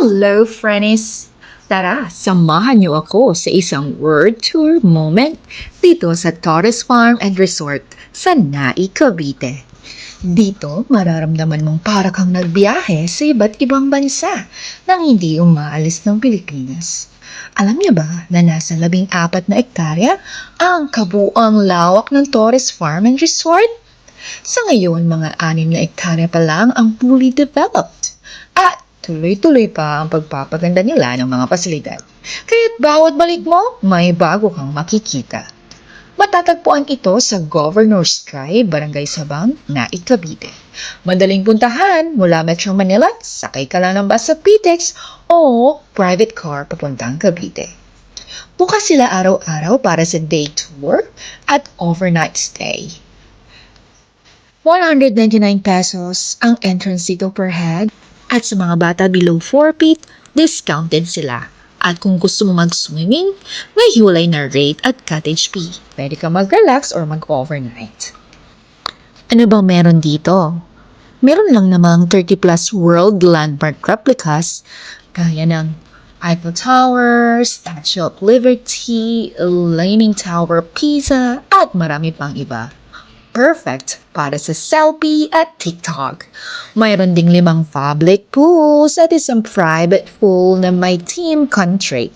Hello, friends! Tara, samahan niyo ako sa isang word tour moment dito sa Torres Farm and Resort sa Nai, Cavite. Dito, mararamdaman mong para kang nagbiyahe sa iba't ibang bansa nang hindi umaalis ng Pilipinas. Alam niyo ba na nasa 14 na ektarya ang kabuuang lawak ng Torres Farm and Resort? Sa ngayon, mga 6 na ektarya pa lang ang fully developed. At tuloy-tuloy pa ang pagpapaganda nila ng mga pasilidad. Kaya't bawat balik mo, may bago kang makikita. Matatagpuan ito sa Governor's Drive, Barangay Sabang, Nai, Cavite. Madaling puntahan mula Metro Manila, sakay ka lang ng bus sa PTEX o private car papuntang Cavite. Bukas sila araw-araw para sa day tour at overnight stay. 199 pesos ang entrance dito per head. At sa mga bata below 4 feet, discounted sila. At kung gusto mo mag-swimming, may hiwalay na rate at cottage fee. Pwede ka mag-relax or mag-overnight. Ano bang meron dito? Meron lang namang 30 plus world landmark replicas gaya ng Eiffel Tower, Statue of Liberty, Leaning Tower, Pisa, at marami pang iba. Perfect para sa selfie at TikTok. Mayroon ding 5 public pools at isang private pool na may team country.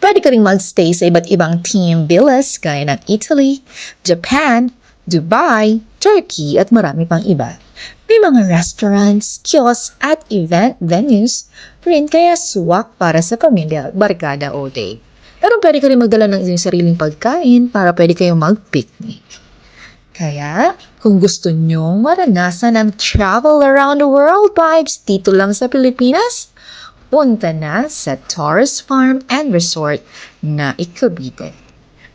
Pwede ka rin magstay sa iba't ibang team villas gaya ng Italy, Japan, Dubai, Turkey at marami pang iba. May mga restaurants, kiosks at event venues rin kaya suwak para sa pamilya, barkada o day. Pero pwede ka rin magdala ng iyong sariling pagkain para pwede kayong mag-picnic. Kaya, kung gusto nyong maranasan ang travel around the world vibes dito lang sa Pilipinas, punta na sa Torres Farm and Resort na Cavite.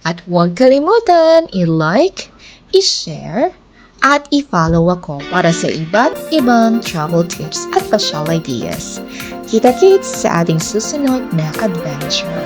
At huwag kalimutan i-like, i-share, at i-follow ako para sa iba't ibang travel tips at pasyal ideas. Kita-kits sa ating susunod na adventure.